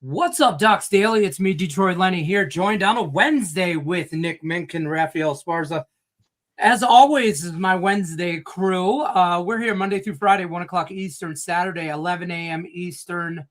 What's up, Docs Daily? It's me, Detroit Lenny here, joined on a Wednesday with Nick Minkin, Rafael Sparza. As always, is my Wednesday crew. We're here Monday through Friday, 1 o'clock Eastern, Saturday, 11 a.m. Eastern.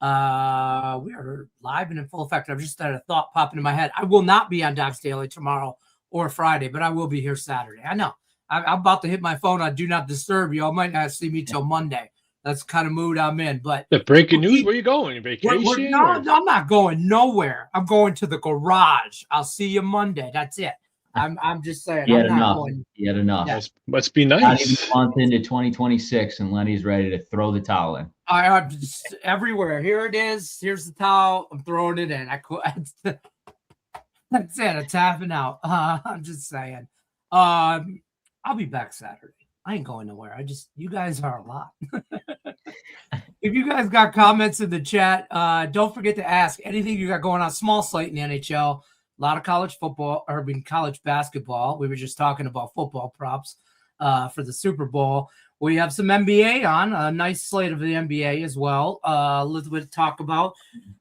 We are live and in full effect. I've just had a thought pop into my head. I will not be on Docs Daily tomorrow or Friday, but I will be here Saturday. I know. I'm about to hit my phone on Do Not Disturb. You all might not see me till Monday. That's the kind of mood I'm in. But the breaking news, where you going? Vacation? No, I'm not going nowhere. I'm going to the garage. I'll see you Monday. That's it. I'm just saying. Yet enough. Yeah. Must be nice. Not even a month into 2026, and Lenny's ready to throw the towel in. I'm just everywhere. Here it is. Here's the towel. I'm throwing it in. That's it. It's happening out. I'm just saying. I'll be back Saturday. I ain't going nowhere. You guys are a lot. If you guys got comments in the chat, don't forget to ask anything you got going on. Small slate in the NHL. A lot of college football, college basketball. We were just talking about football props for the Super Bowl. We have some NBA on, a nice slate of the NBA as well. A little bit to talk about.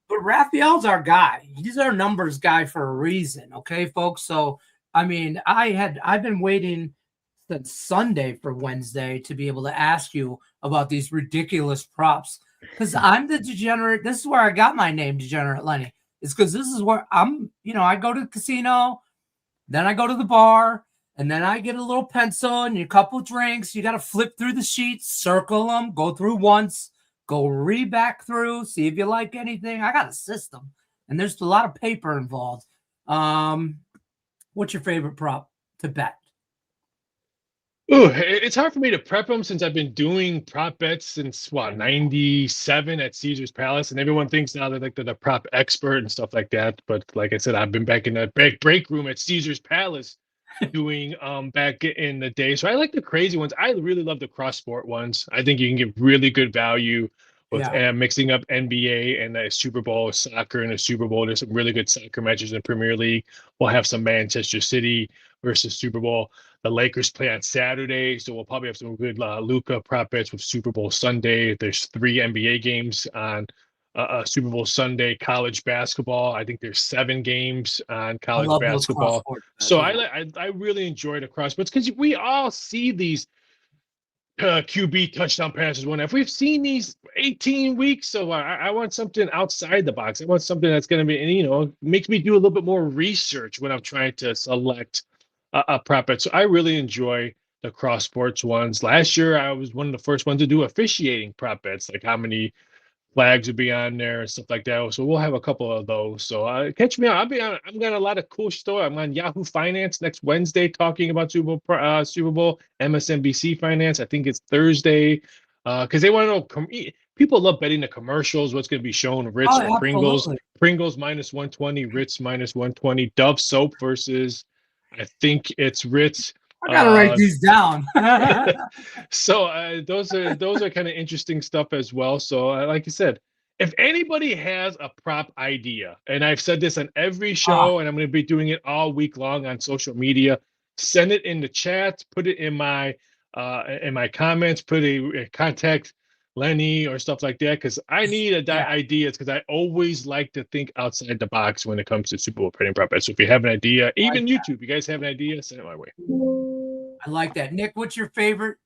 But Raphael's our guy. He's our numbers guy for a reason, okay, folks? So, I mean, I've been waiting since Sunday for Wednesday to be able to ask you about these ridiculous props because I'm the degenerate. This is where I got my name, Degenerate Lenny. It's because this is where I go to the casino, then I go to the bar, and then I get a little pencil and a couple drinks. You got to flip through the sheets, circle them, go through once, go back through, see if you like anything. I got a system, and there's a lot of paper involved. What's your favorite prop to bet? Ooh, it's hard for me to prep them since I've been doing prop bets since 97 at Caesar's Palace, and everyone thinks now they're the prop expert and stuff like that. But like I said, I've been back in the break room at Caesar's Palace doing back in the day. So I like the crazy ones. I really love the cross sport ones. I think you can get really good value with mixing up NBA and the Super Bowl, soccer and the Super Bowl. There's some really good soccer matches in the Premier League. We'll have some Manchester City versus Super Bowl. The Lakers play on Saturday, so we'll probably have some good Luka prop bets with Super Bowl Sunday. There's 3 NBA games on Super Bowl Sunday. College basketball, I think there's 7 games on college basketball. So I really enjoy the cross bets because we all see these QB touchdown passes. If we've seen these 18 weeks, so I want something outside the box. I want something that's going to be, makes me do a little bit more research when I'm trying to select a prop bet. So I really enjoy the cross sports ones. Last year, I was one of the first ones to do officiating prop bets, like how many flags would be on there and stuff like that. So we'll have a couple of those. So catch me out. I'm got a lot of cool stuff. I'm on Yahoo Finance next Wednesday talking about Super Bowl, MSNBC Finance. I think it's Thursday because they want to know. People love betting the commercials. What's going to be shown? Ritz or Pringles. Pringles minus 120. Ritz minus 120. Dove soap versus, I think it's Ritz. I gotta write these down. So those are kind of interesting stuff as well. So like you said, if anybody has a prop idea, and I've said this on every show, and I'm going to be doing it all week long on social media, send it in the chat, put it in my comments, put a contact Lenny or stuff like that, because I need ideas, because I always like to think outside the box when it comes to Super Bowl betting prop bets. So if you have an idea, even YouTube, you guys have an idea, send it my way. I like that. Nick, what's your favorite?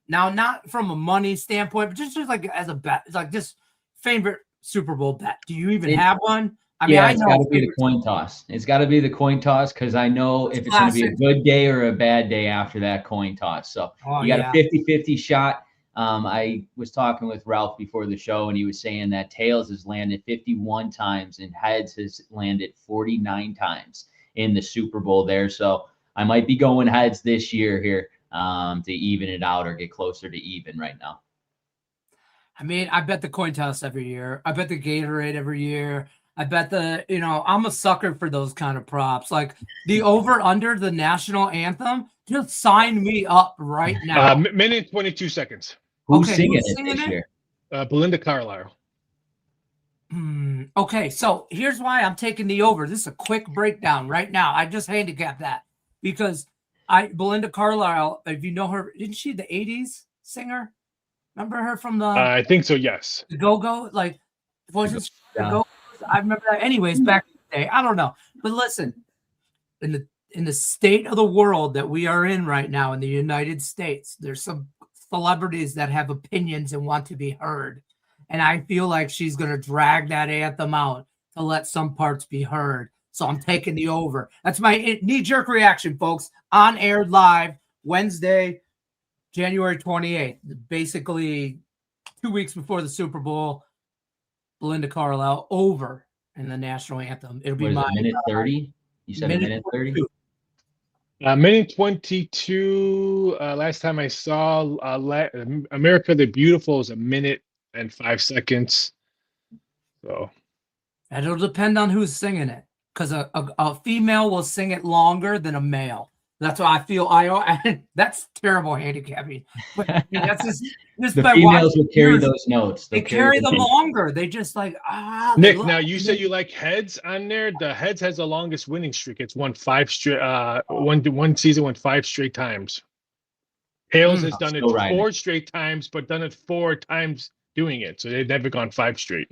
Now, not from a money standpoint, but just like as a bet, it's like just favorite Super Bowl bet. Do you even have one? I mean, it's got to be the coin toss. It's got to be the coin toss because I know if it's going to be a good day or a bad day after that coin toss. So you got a 50-50 shot. I was talking with Ralph before the show, and he was saying that tails has landed 51 times and heads has landed 49 times in the Super Bowl there. So I might be going heads this year here to even it out or get closer to even right now. I mean, I bet the coin toss every year. I bet the Gatorade every year. I bet I'm a sucker for those kind of props. Like the over-under the national anthem, just sign me up right now. Minute and 22 seconds. Who's singing it this year? Belinda Carlisle. Okay, so here's why I'm taking the over. This is a quick breakdown right now. I just handicapped that because Belinda Carlisle, if you know her, isn't she the 80s singer? Remember her from the I think so, yes. The Go-Go, like voices. I remember that. Anyways, back in the day, I don't know. But listen, in the state of the world that we are in right now in the United States, there's some celebrities that have opinions and want to be heard. And I feel like she's going to drag that anthem out to let some parts be heard. So I'm taking the over. That's my knee-jerk reaction, folks. On air live Wednesday, January 28th. Basically 2 weeks before the Super Bowl. Belinda Carlisle over in the national anthem. It'll be my minute 30. You said minute 30. Minute 22. Last time I saw America the Beautiful is 1 minute and 5 seconds. So it'll depend on who's singing it, because a female will sing it longer than a male. That's why I feel that's terrible handicapping. But that's just the females will carry those notes. They carry them longer. They just like Nick. Now you say you like heads on there. The heads has the longest winning streak. It's won 5 straight. One season won 5 straight times. Tails has done it 4 straight times, but done it 4 times doing it. So they've never gone 5 straight.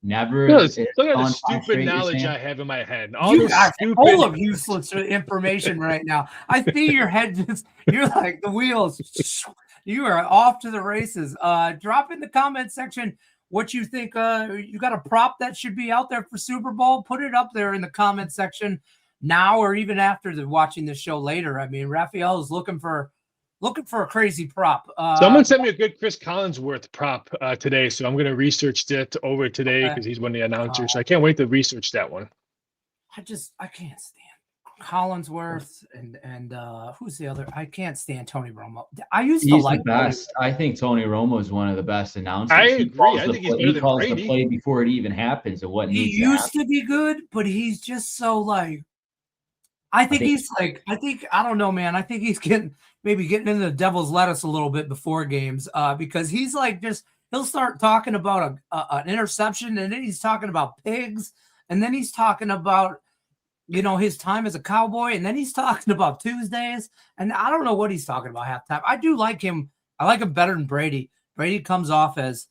Never. Look at the stupid knowledge I have in my head. All you are full of useless information right now. I see your head you're like the wheels. You are off to the races. Drop in the comment section what you think. You got a prop that should be out there for Super Bowl? Put it up there in the comment section now or even after watching this show later. I mean, Raphael is looking for a crazy prop. Someone sent me a good Chris Collinsworth prop today, so I'm going to research that over today because he's one of the announcers. So I can't wait to research that one. I can't stand Collinsworth and who's the other? I can't stand Tony Romo. I used to like the best. I think Tony Romo is one of the best announcers. I agree. I think he calls the play before it even happens and what needs to happen. He used to be good, but he's just so like. I don't know, man. I think he's getting into the devil's lettuce a little bit before games because he's like he'll start talking about an interception and then he's talking about pigs and then he's talking about, his time as a Cowboy and then he's talking about Tuesdays and I don't know what he's talking about half the time. I do like him. I like him better than Brady. Brady comes off as,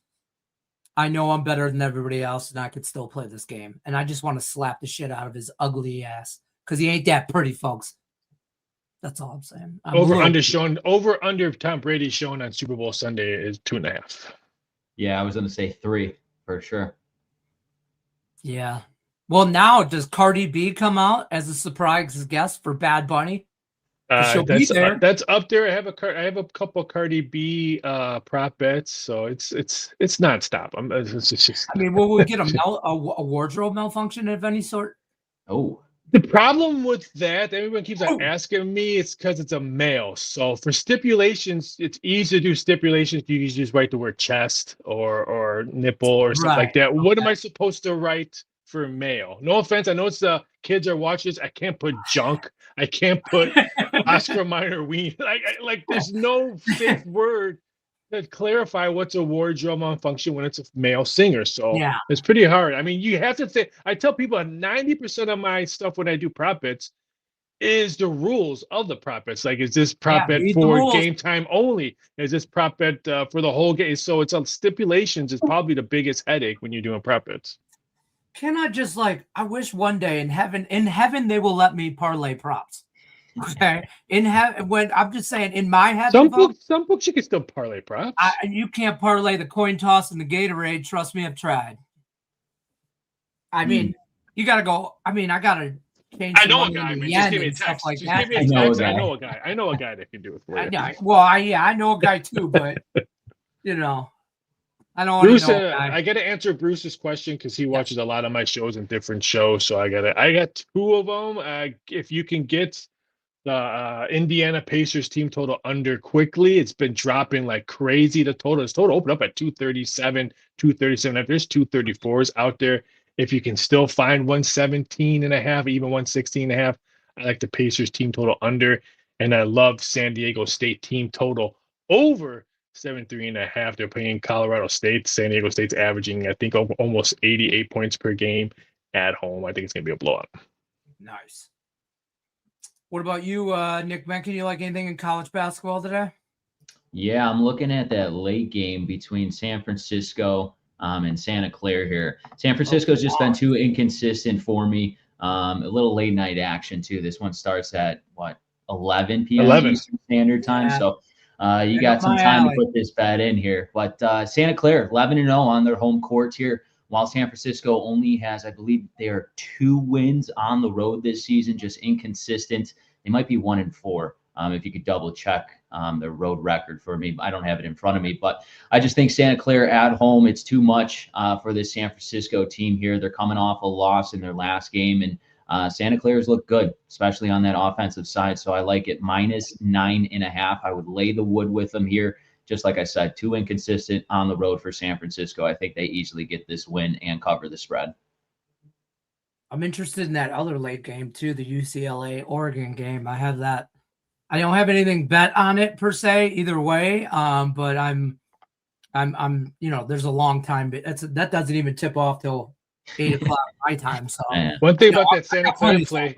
I know I'm better than everybody else and I could still play this game. And I just want to slap the shit out of his ugly ass. Because he ain't that pretty, folks. That's all I'm saying. Over under Tom Brady shown on Super Bowl Sunday is 2.5. Yeah, I was going to say 3 for sure. Yeah. Well, now does Cardi B come out as a surprise guest for Bad Bunny? That's up there. I have a couple Cardi B prop bets, so it's nonstop. Will we get a wardrobe malfunction of any sort? Oh. The problem with that, everyone keeps asking me, it's because it's a male. So for stipulations, it's easy to do stipulations. You can just write the word chest or nipple or something like that. Okay. What am I supposed to write for male? No offense. I know it's the kids are watching this. I can't put junk. I can't put Oscar Mayer ween. Like there's no fifth word to clarify what's a wardrobe malfunction when it's a male singer. So it's pretty hard. I mean, you have to think. I tell people 90% of my stuff when I do prop bets is the rules of the prop bets. Like, is this prop bet for game time only? Is this prop bet for the whole game? So it's on stipulations is probably the biggest headache when you're doing prop bets. Can I just I wish one day in heaven they will let me parlay props. Okay, when I'm just saying, in my head, some books you can still parlay props. You can't parlay the coin toss and the Gatorade. Trust me, I've tried. I mean, you got to go. I mean, I got to change. I know a guy. Man. Just give me a text. Like just give me a text. I know a guy. I know a guy that can do it for you. I know a guy too, but I don't Bruce, I got to answer Bruce's question because he watches a lot of my shows and different shows. So I got 2 of them. If you can get the Indiana Pacers team total under quickly, it's been dropping like crazy. The total opened up at 237, 237. There's 234s out there. If you can still find 117.5, even 116.5, I like the Pacers team total under, and I love San Diego State team total over 73.5. They're playing Colorado State. San Diego State's averaging, I think, almost 88 points per game at home. I think it's gonna be a blowout. Nice. What about you, Nick Mencken? You like anything in college basketball today? Yeah, I'm looking at that late game between San Francisco in Santa Clara here. San Francisco's just been too inconsistent for me. A little late night action too. This one starts at 11 p.m. 11. Eastern Standard Time. Yeah. So you got some time to put this bet in here. But Santa Clara 11-0 on their home court here, while San Francisco only has, I believe, they are 2 wins on the road this season, just inconsistent. They might be 1-4. If you could double check their road record for me. I don't have it in front of me, but I just think Santa Clara at home, it's too much for this San Francisco team here. They're coming off a loss in their last game, and Santa Clara's look good, especially on that offensive side. So I like it -9.5. I would lay the wood with them here. Just like I said, too inconsistent on the road for San Francisco. I think they easily get this win and cover the spread. I'm interested in that other late game too, the UCLA-Oregon game. I have that. I don't have anything bet on it per se either way, but I'm there's a long time. That doesn't even tip off till 8 o'clock my time. So one thing about that Santa Clara play,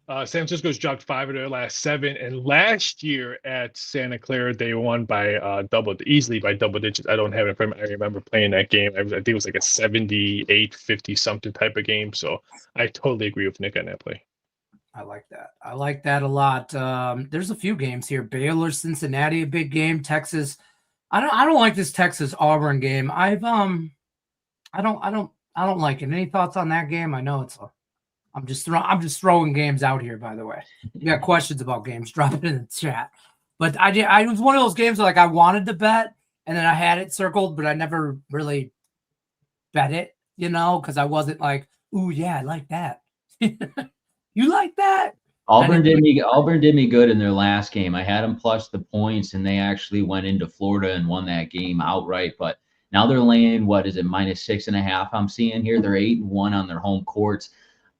San Francisco's dropped 5 of their last 7, and last year at Santa Clara they won by easily by double digits. I don't have it in front of me. I remember playing that game. I think it was like a 78-50 something type of game. So I totally agree with Nick on that play. I like that. I like that a lot. There's a few games here. Baylor, Cincinnati, a big game. Texas. I don't like this Texas Auburn game. I don't like it. Any thoughts on that game? I know I'm just throwing games out here, by the way. You got questions about games, drop it in the chat. But I was one of those games like I wanted to bet and then I had it circled, but I never really bet it, because I wasn't like, ooh yeah, I like that. You like that? Auburn did me good in their last game. I had them plus the points, and they actually went into Florida and won that game outright. But now they're laying, what is it, -6.5? I'm seeing here. They're 8-1 on their home courts.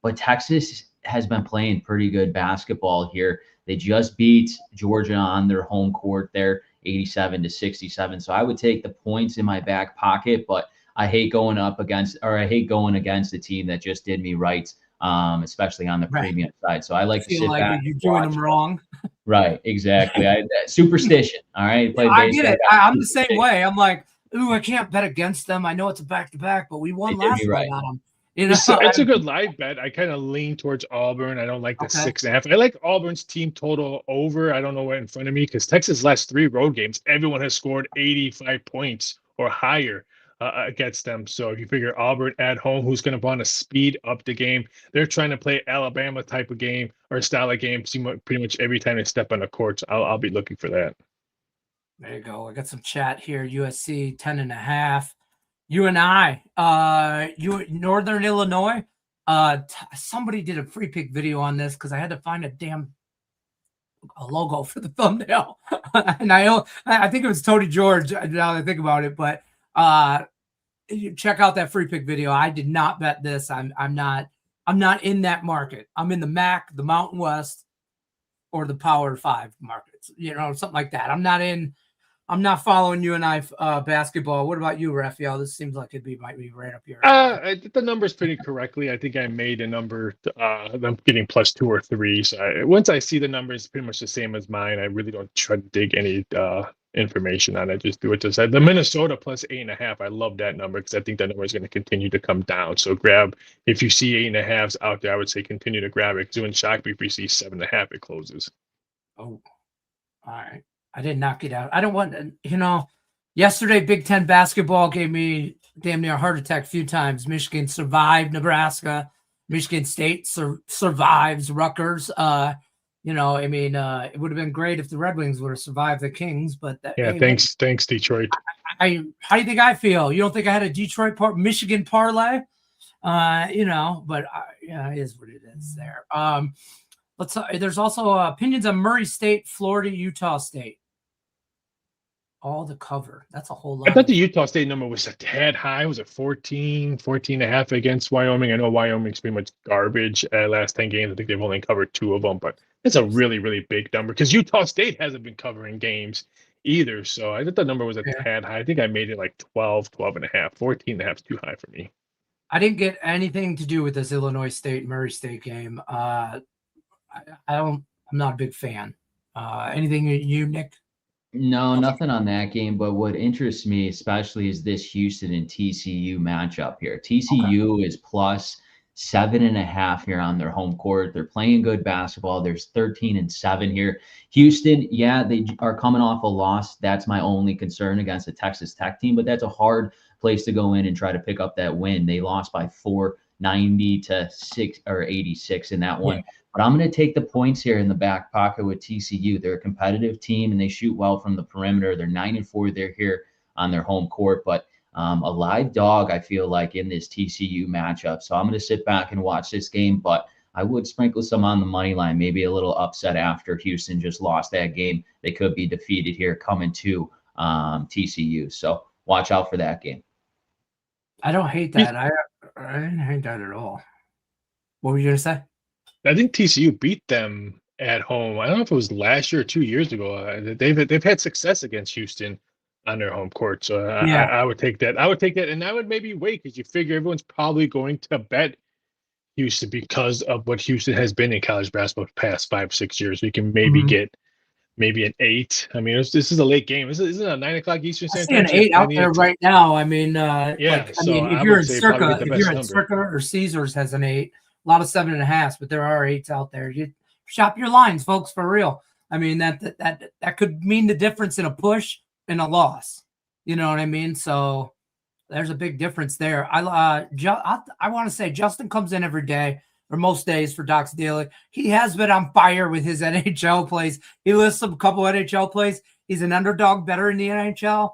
But Texas has been playing pretty good basketball here. They just beat Georgia on their home court there, 87-67. So I would take the points in my back pocket, but I hate going against a team that just did me right. Especially on the premium side. So I like to sit back. You're doing them wrong. Right, exactly. Superstition. All right. I get it. I'm the same way. I'm like, ooh, I can't bet against them. I know it's a back-to-back, but we won last night on them. It's a good live bet. I kind of lean towards Auburn. I don't like the 6.5. I like Auburn's team total over. I don't know what in front of me because Texas' last 3 road games, everyone has scored 85 points or higher against them. So if you figure Auburn at home, who's going to want to speed up the game, they're trying to play Alabama type of game or style of game pretty much every time they step on the court. So I'll be looking for that. There you go. I got some chat here. USC 10.5. UNI, Northern Illinois. Somebody did a free pick video on this because I had to find a logo for the thumbnail, and I think it was Tony George. Now that I think about it, but you check out that free pick video. I did not bet this. I'm not in that market. I'm in the MAC, the Mountain West, or the Power 5 markets. Something like that. I'm not following UNI basketball. What about you, Raphael? This seems like might be right up here. I did the numbers pretty correctly. I think I made a number. I'm getting +2 or 3. So once I see the numbers, pretty much the same as mine. I really don't try to dig any information on it. Just do it. Just the Minnesota +8.5. I love that number because I think that number is going to continue to come down. So if you see 8.5s out there, I would say continue to grab it. Because it wouldn't shock me if you see 7.5, it closes. Oh, all right. I did knock it out. I don't want, yesterday Big Ten basketball gave me damn near a heart attack a few times. Michigan survived Nebraska. Michigan State survives Rutgers. It would have been great if the Red Wings would have survived the Kings, but thanks Detroit. How do you think I feel? You don't think I had a Michigan parlay? But it is what it is there. There's also opinions on Murray State, Florida, Utah State. All the cover. That's a whole lot. I thought the Utah State number was a tad high. Was it 14.5 against Wyoming? I know Wyoming's pretty much garbage last 10 games. I think they've only covered 2 of them, but it's a really, really big number because Utah State hasn't been covering games either. So I thought the number was a tad high. I think I made it like 12.5. 14.5 is too high for me. I didn't get anything to do with this Illinois State, Murray State game. I'm not a big fan. Anything you, Nick? No, nothing on that game. But what interests me especially is this Houston and TCU matchup here. TCU is plus 7.5 here on their home court. They're playing good basketball. There's 13-7 here. Houston, yeah, they are coming off a loss. That's my only concern against the Texas Tech team, but that's a hard place to go in and try to pick up that win. They lost by 490 to 6 or 86 in that one. But I'm going to take the points here in the back pocket with TCU. They're a competitive team and they shoot well from the perimeter. They're 9-4. They're here on their home court, but a live dog, I feel like, in this TCU matchup. So I'm going to sit back and watch this game, but I would sprinkle some on the money line, maybe a little upset after Houston just lost that game. They could be defeated here coming to TCU. So watch out for that game. I don't hate that. I didn't hate that at all. What were you going to say? I think TCU beat them at home. I don't know if it was last year or 2 years ago. They've had success against Houston on their home court. So I would take that. I would take that, and I would maybe wait because you figure everyone's probably going to bet Houston because of what Houston has been in college basketball the past 5-6 years. We can maybe get maybe an 8. I mean, this is a late game. This is a 9 o'clock Eastern Standard Time. I see an 8 out there right now. I mean, if you're in Circa or Caesars has an 8, a lot of 7.5s, but there are 8s out there. You shop your lines, folks, for real. I mean, that could mean the difference in a push and a loss. You know what I mean? So there's a big difference there. I want to say Justin comes in every day or most days for Doc's Daily. He has been on fire with his NHL plays. He lists a couple NHL plays. He's an underdog better in the NHL.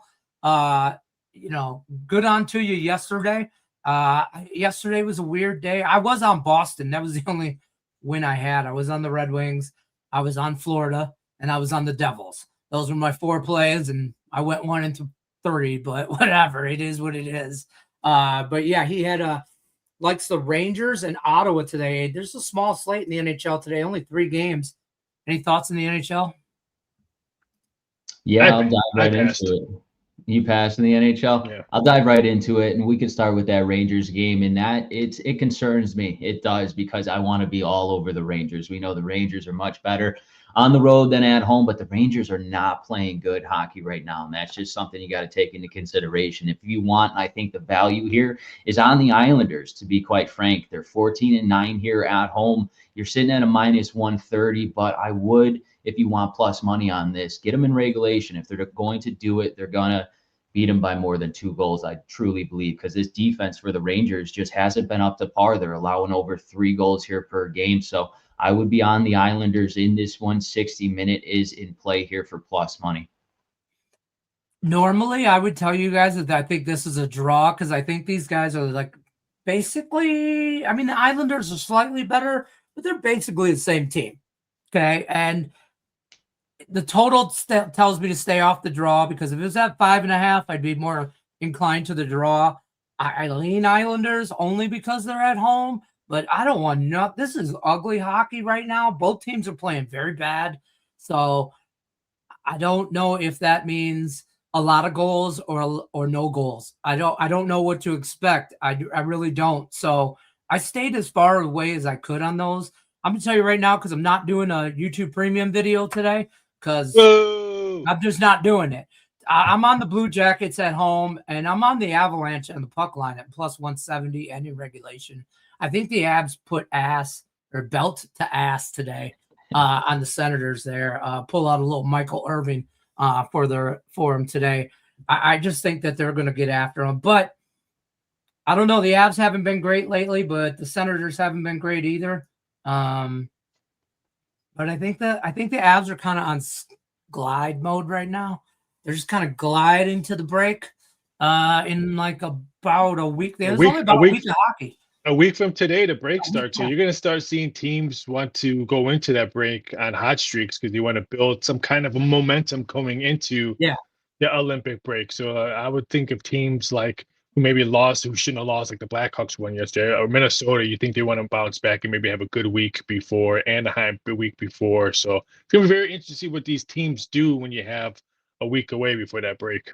Good on to you yesterday. Yesterday was a weird day. I was on Boston. That was the only win I had. I was on the Red Wings. I was on Florida, and I was on the Devils. Those were my 4 plays, and I went 1-3, but whatever. It is what it is. But yeah, he had likes the Rangers and Ottawa today. There's a small slate in the NHL today, only 3 games. Any thoughts in the NHL? Yeah, I'll dive right into it. You passed in the NHL? Yeah. I'll dive right into it, and we can start with that Rangers game. And that it concerns me. It does, because I want to be all over the Rangers. We know the Rangers are much better on the road than at home, but the Rangers are not playing good hockey right now, and that's just something you got to take into consideration. If you want, I think the value here is on the Islanders, to be quite frank. They're 14-9 here at home. You're sitting at a -130, but I would, if you want plus money on this, get them in regulation. If they're going to do it, they're going to beat them by more than 2 goals, I truly believe, because this defense for the Rangers just hasn't been up to par. They're allowing over 3 goals here per game. So I would be on the Islanders in this 160-minute is in play here for plus money. Normally, I would tell you guys that I think this is a draw, because I think these guys are like basically, I mean, the Islanders are slightly better, but they're basically the same team. Okay. And the total tells me to stay off the draw, because if it was at 5.5, I'd be more inclined to the draw. I lean Islanders only because they're at home, but I don't want this is ugly hockey right now. Both teams are playing very bad. So I don't know if that means a lot of goals or no goals. I don't know what to expect. I really don't. So I stayed as far away as I could on those. I'm gonna tell you right now, because I'm not doing a YouTube premium video today, because I'm just not doing it. I'm on the Blue Jackets at home, and I'm on the Avalanche and the puck line at +170 and in regulation. I think the Avs put belt to ass today on the Senators there. Pull out a little Michael Irving for them today. I just think that they're going to get after them. But I don't know. The Avs haven't been great lately, but the Senators haven't been great either. But I think the Avs are kind of on glide mode right now. They're just kind of gliding to the break in like about a week. There's only about a week of hockey. A week from today, the break starts. So you're going to start seeing teams want to go into that break on hot streaks, because you want to build some kind of a momentum coming into the Olympic break. So I would think of teams like who maybe lost, who shouldn't have lost, like the Blackhawks won yesterday, or Minnesota. You think they want to bounce back and maybe have a good week before, and a high week before. So it's going to be very interesting to see what these teams do when you have a week away before that break.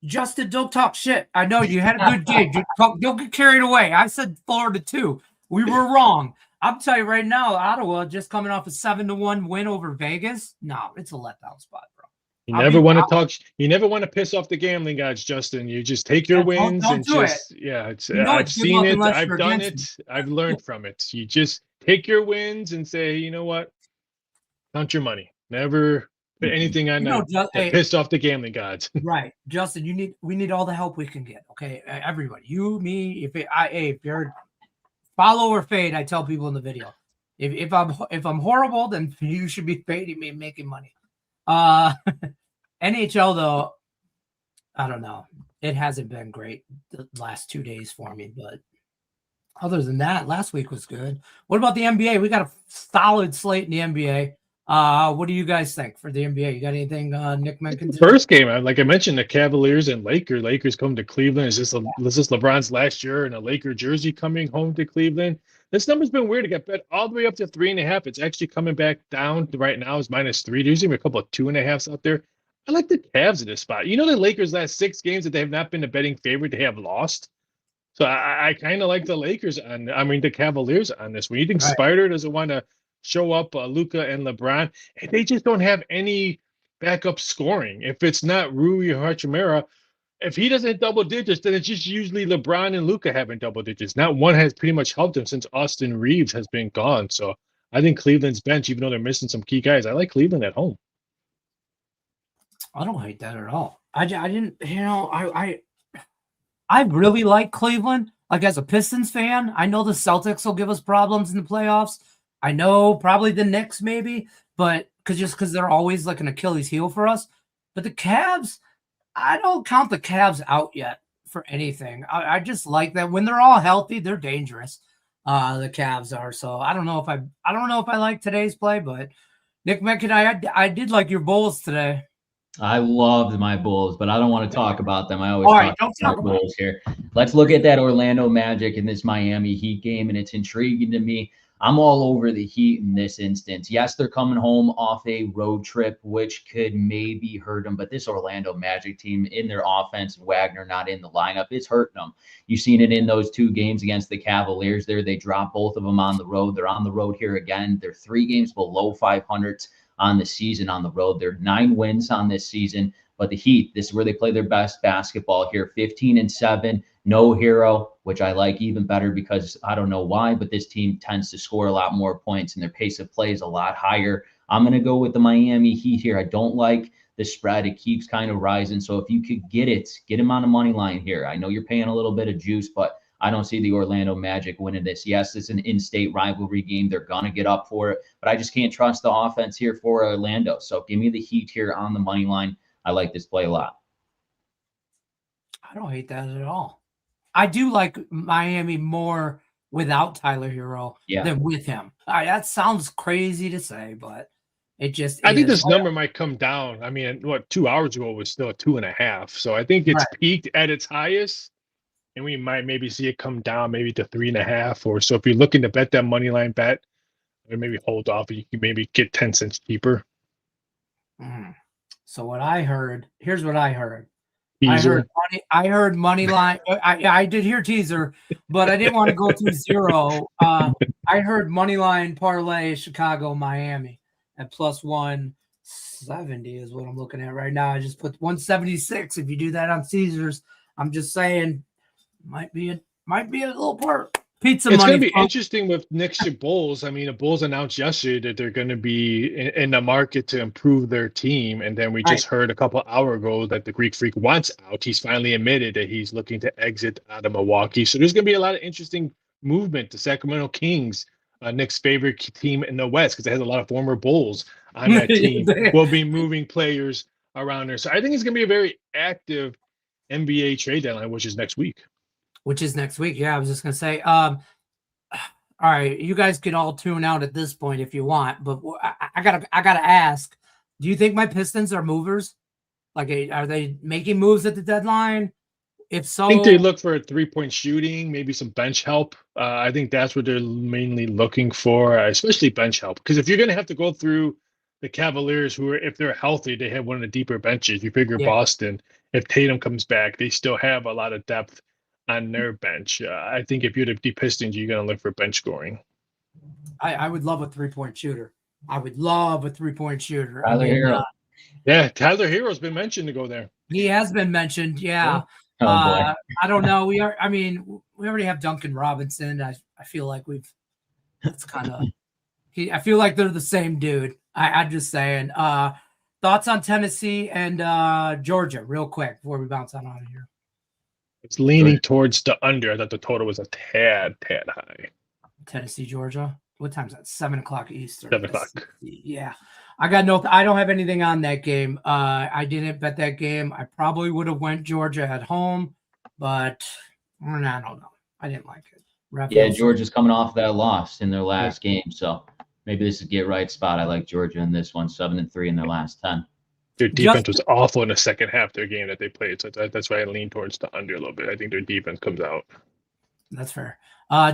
Justin, don't talk shit. I know you had a good game. Don't get carried away. I said Florida too. We were wrong. I'm telling you right now, Ottawa just coming off a 7-1 win over Vegas. No, it's a letdown spot, bro. You never want to talk. You never want to piss off the gambling gods, Justin. You just take your wins don't and do just it. It's. You know I've it's good seen luck it. unless I've you're done against it. I've learned from it. You just take your wins and say, you know what, count your money. Never put anything on that pissed off the gambling gods. Right, Justin. We need all the help we can get. Okay, everybody, you, me. If you're follow or fade, I tell people in the video. If I'm horrible, then you should be fading me and making money. NHL though, I don't know. It hasn't been great the last 2 days for me, but other than that, last week was good. What about the NBA? We got a solid slate in the NBA. What do you guys think for the NBA? You got anything, Nick Mencken? First game, like I mentioned, the Cavaliers and Lakers. Lakers come to Cleveland. Is this LeBron's last year in a Laker jersey coming home to Cleveland? This number's been weird. It got bet all the way up to 3.5. It's actually coming back down right now. It's -3. There's even a couple of 2.5s out there. I like the Cavs in this spot. You know, the Lakers' last 6 games that they have not been a betting favorite, they have lost. So I kind of like the Lakers the Cavaliers on this one. You think Spider doesn't want to show up Luka and LeBron? And they just don't have any backup scoring. If it's not Rui or Hachimura, if he doesn't hit double digits, then it's just usually LeBron and Luka having double digits. Not one has pretty much helped him since Austin Reeves has been gone. So I think Cleveland's bench, even though they're missing some key guys, I like Cleveland at home. I don't hate that at all. I didn't, I really like Cleveland. Like as a Pistons fan, I know the Celtics will give us problems in the playoffs. I know probably the Knicks maybe, but because they're always like an Achilles heel for us. But the Cavs, I don't count the Cavs out yet for anything. I just like that when they're all healthy, they're dangerous. The Cavs are. So I don't know if I like today's play, but Nick Mencken, I did like your Bulls today. I loved my Bulls, but I don't want to talk about them. I always talk about Bulls here. Let's look at that Orlando Magic and this Miami Heat game, and it's intriguing to me. I'm all over the Heat in this instance. Yes, they're coming home off a road trip, which could maybe hurt them, but this Orlando Magic team in their offense, Wagner not in the lineup, it's hurting them. You've seen it in those 2 games against the Cavaliers there. They dropped both of them on the road. They're on the road here again. They're 3 games below 500 on the season on the road. They're 9 wins on this season, but the Heat, this is where they play their best basketball here. 15-7, no hero, which I like even better because I don't know why, but this team tends to score a lot more points and their pace of play is a lot higher. I'm going to go with the Miami Heat here. I don't like the spread. It keeps kind of rising. So if you could get them on the money line here. I know you're paying a little bit of juice, but I don't see the Orlando Magic winning this. Yes, it's an in-state rivalry game. They're going to get up for it, but I just can't trust the offense here for Orlando. So give me the Heat here on the money line. I like this play a lot. I don't hate that at all. I do like Miami more without Tyler Hero than with him. That sounds crazy to say, but it just I think this number might come down. I mean, 2 hours ago it was still 2.5. So I think it's peaked at its highest. And we might maybe see it come down maybe to 3.5 or so. If you're looking to bet that money line bet, or maybe hold off, you can maybe get 10 cents cheaper. So what I heard, here's what I heard. Teaser. I heard money line. I did hear teaser, but I didn't want to go through 0. I heard money line parlay Chicago Miami at +170 is what I'm looking at right now. I just put 176. If you do that on Caesars, I'm just saying. Might be a little part pizza. It's going to be interesting with next year Bulls. I mean, the Bulls announced yesterday that they're going to be in the market to improve their team, and then we just heard a couple hours ago that the Greek Freak wants out. He's finally admitted that he's looking to exit out of Milwaukee. So there's going to be a lot of interesting movement. The Sacramento Kings, Nick's favorite team in the West, because it has a lot of former Bulls on that team, will be moving players around there. So I think it's going to be a very active NBA trade deadline, which is next week. Yeah, I was just gonna say. All right, you guys can all tune out at this point if you want, but I gotta ask: do you think my Pistons are movers? Like, are they making moves at the deadline? If so, I think they look for 3-point shooting, maybe some bench help. I think that's what they're mainly looking for, especially bench help. Because if you're gonna have to go through the Cavaliers, who are, if they're healthy, they have one of the deeper benches. You figure Boston, if Tatum comes back, they still have a lot of depth on their bench. I think if you're the Pistons, you're going to look for bench scoring. I would love a 3-point shooter. I would love a 3-point shooter. Tyler Hero. Yeah, Tyler Hero's been mentioned to go there. He has been mentioned. Yeah. Oh boy. I don't know. We already have Duncan Robinson. I feel like it's kind of, I feel like they're the same dude. I'm just saying. Thoughts on Tennessee and Georgia, real quick, before we bounce on out of here. It's leaning towards the under. I thought the total was a tad high. Tennessee, Georgia. What time is that? 7:00 Eastern. 7:00. Yeah. I don't have anything on that game. I didn't bet that game. I probably would have went Georgia at home, but I don't know. I didn't like it. Yeah, Georgia's coming off that loss in their last game, so maybe this is a get right spot. I like Georgia in this one, 7-3 in their last 10. Their defense was awful in the second half of their game that they played, so that's why I lean towards the under a little bit. I think their defense comes out. That's fair.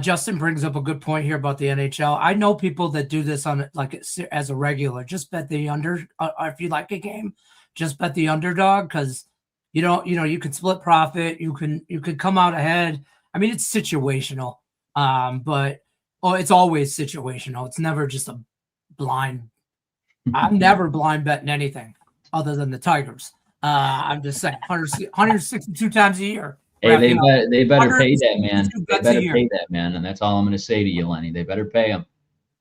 Justin brings up a good point here about the NHL. I know people that do this on like as a regular. Just bet the under. If you like a game, just bet the underdog because you can split profit. You could come out ahead. I mean, it's situational, but it's always situational. It's never just a blind. I'm never blind betting anything other than the Tigers. I'm just saying, 162 times a year. Hey, they better pay that man. They better pay that man, and that's all I'm going to say to you, Lenny. They better pay him.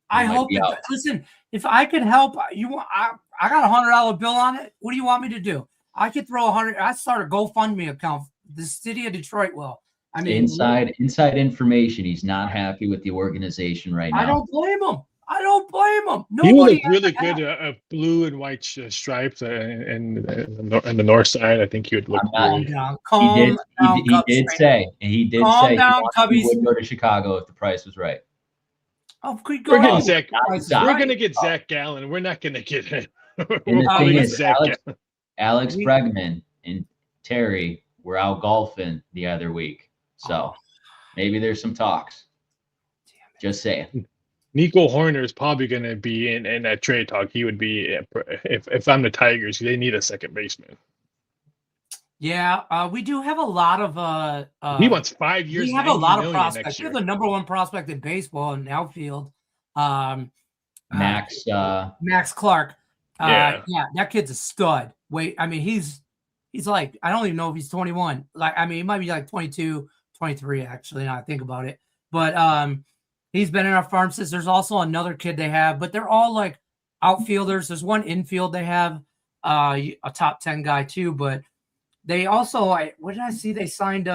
I hope. Listen, if I could help you, I got $100 bill on it. What do you want me to do? I could throw 100. I start a GoFundMe account. The city of Detroit will. I mean, inside information. He's not happy with the organization right now. I don't blame him. He will look really good. Blue and white stripes and the north side. I think he would look. He did say he would go to Chicago if the price was right. Oh, we're going to get Zach Gallen. We're not going to get him. Alex Bregman and Terry were out golfing the other week, so maybe there's some talks. Just saying. Nico Horner is probably going to be in that trade talk. He would be if I'm the Tigers. They need a second baseman. Yeah, we do have a lot of. He wants 5 years. We have a lot of prospects. We're the number one prospect in baseball in outfield. Max Clark. Yeah, that kid's a stud. Wait, I mean, he's like, I don't even know if he's 21. Like, I mean, he might be like 22, 23, actually, now I think about it. But he's been in our farm system. There's also another kid they have, but they're all like outfielders. There's one infield they have, a top 10 guy too. But they also, what did I see? They signed,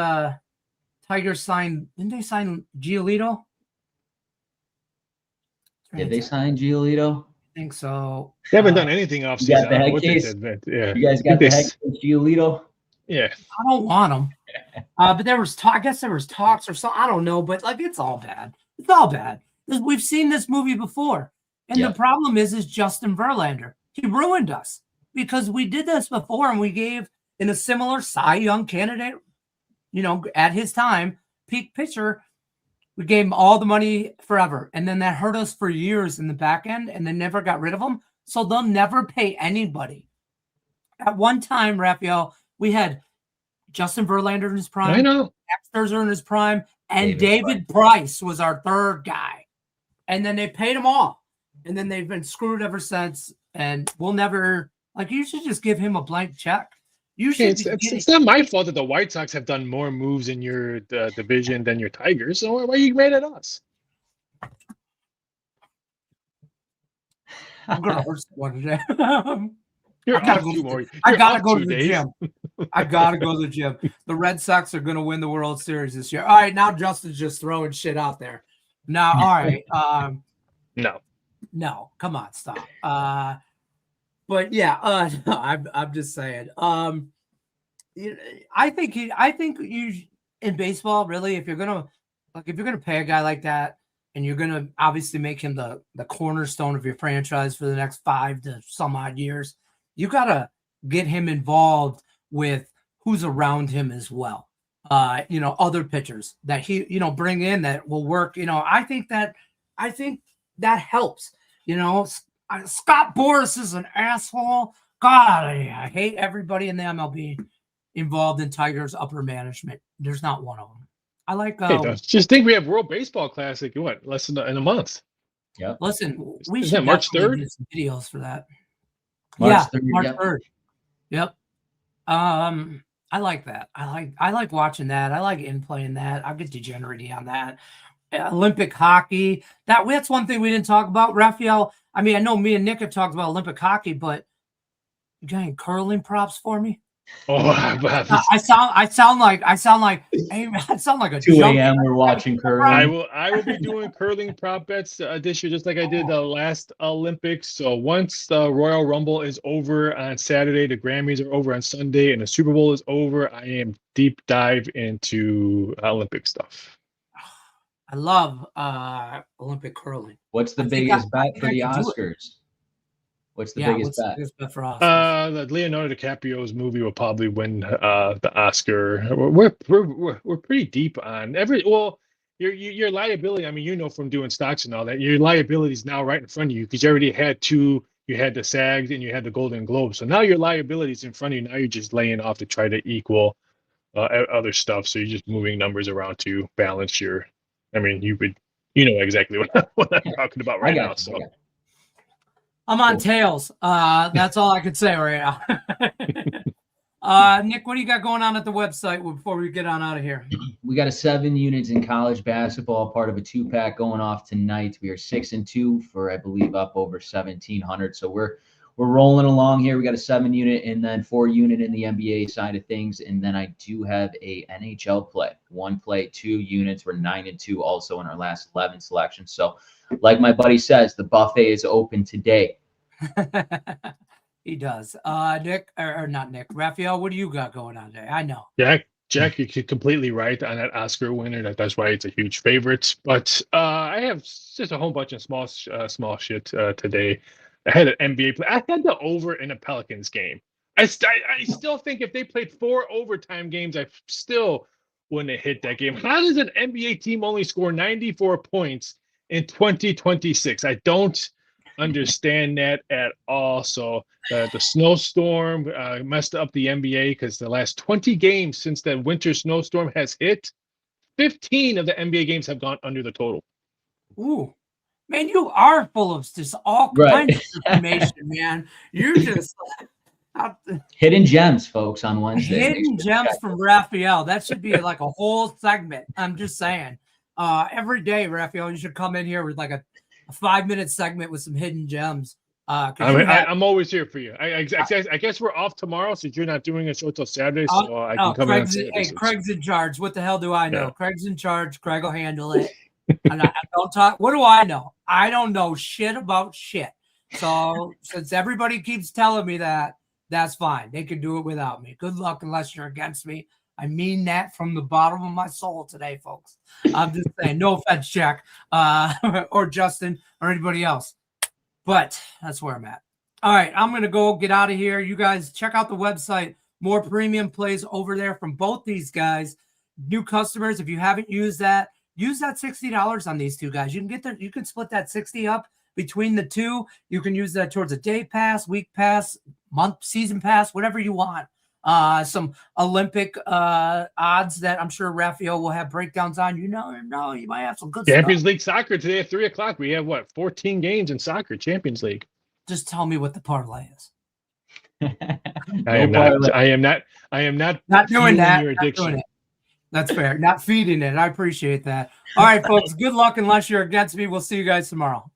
Tigers signed, didn't they sign Giolito? Did they sign Giolito? I think so. They haven't done anything off season. You guys got the head case Giolito? Yeah. I don't want him. But there was talk. I guess there was talks or something. I don't know. But like, it's all bad. It's all bad. We've seen this movie before. And the problem is Justin Verlander. He ruined us because we did this before and we gave in a similar Cy Young candidate, at his time, peak pitcher, we gave him all the money forever. And then that hurt us for years in the back end and then never got rid of him. So they'll never pay anybody. At one time, Raphael, we had Justin Verlander in his prime. I know. Max Scherzer in his prime. And David Price was our third guy. And then they paid them all. And then they've been screwed ever since. And we'll never, you should just give him a blank check. It's not my fault that the White Sox have done more moves in your division than your Tigers. So why are you mad at us? I'm going to hurt someone today. I gotta go to the gym. I got to go to the gym. The Red Sox are going to win the World Series this year. All right, now Justin's just throwing shit out there. Now, all right. No, come on, stop. But yeah, I'm just saying. I think you in baseball, really, if you're gonna pay a guy like that, and you're gonna obviously make him the cornerstone of your franchise for the next 5 to some odd years, you gotta get him involved with who's around him as well. Other pitchers that he bring in that will work. I think that helps. Scott Boras is an asshole. God, I hate everybody in the MLB involved in Tigers upper management. There's not one of them. I like. Just think we have World Baseball Classic. What, less than in a month? Yeah. Listen, we is should that March 3rd? Get some videos for that. March 3rd. March 3rd. Yep. I like that. I like watching that. I like playing that. I'll get degenerating on that. Olympic hockey. That's one thing we didn't talk about. Raphael, I mean, I know me and Nick have talked about Olympic hockey, but you got any curling props for me? Oh, I sound like hey, I sound like a 2 a.m. We're watching curling. I will be doing curling prop bets this year, just like I did the last Olympics. So once the Royal Rumble is over on Saturday, the Grammys are over on Sunday, and the Super Bowl is over, I am deep dive into Olympic stuff. I love Olympic curling. What's the biggest bet for the Oscars? What's the biggest bet for Oscars? The Leonardo DiCaprio's movie will probably win the Oscar. We're pretty deep on your liability. I mean, you know, from doing stocks and all that, your liability is now right in front of you because you already had two. You had the SAG and you had the Golden Globe. So now your liability is in front of you. Now you're just laying off to try to equal other stuff. So you're just moving numbers around to balance your. I mean, you know exactly what I'm talking about right now. So. I'm on tails. That's all I could say right now. Nick, what do you got going on at the website before we get on out of here? We got 7 units in college basketball, part of a 2-pack going off tonight. We are 6-2 for, I believe, up over 1,700. So we're rolling along here. We got a 7 unit and then 4 unit in the NBA side of things. And then I do have a NHL play, 1 play, 2 units. We're 9-2 also in our last 11 selections. So like my buddy says, the buffet is open today. He does. Nick, or not Nick, Raphael, what do you got going on today? I know. Jack, you're completely right on that Oscar winner. That's why it's a huge favorite. But I have just a whole bunch of small shit today. I had an NBA play. I had the over in a Pelicans game. I still think if they played 4 overtime games, I still wouldn't have hit that game. How does an NBA team only score 94 points in 2026? I don't understand that at all. So the snowstorm messed up the NBA because the last 20 games since that winter snowstorm has hit, 15 of the NBA games have gone under the total. Ooh, man, you are full of just all kinds of information, man. You're just hidden gems, folks, on Wednesday. Hidden gems from Raphael. That should be like a whole segment. I'm just saying. Every day, Raphael, you should come in here with like a 5-minute segment with some hidden gems. I'm always here for you. I guess we're off tomorrow since you're not doing a show till Saturday, so I can come in. Craig's in charge. What the hell do I know? Yeah. Craig's in charge. Craig will handle it. And I don't talk. What do I know? I don't know shit about shit. So since everybody keeps telling me that, that's fine. They can do it without me. Good luck unless you're against me. I mean that from the bottom of my soul today, folks. I'm just saying, no offense, Jack, or Justin, or anybody else. But that's where I'm at. All right, I'm going to go get out of here. You guys check out the website. More premium plays over there from both these guys. New customers, if you haven't used that, use that $60 on these two guys. You can get there. You can split that 60 up between the two. You can use that towards a day pass, week pass, month, season pass, whatever you want. Some Olympic odds that I'm sure Raphael will have breakdowns on. You might have some good Champions stuff. League soccer today at 3:00. We have 14 games in soccer, Champions League. Just tell me what the parlay is. I am not doing that. Not doing it. That's fair. Not feeding it. I appreciate that. All right, folks. Good luck unless you're against me. We'll see you guys tomorrow.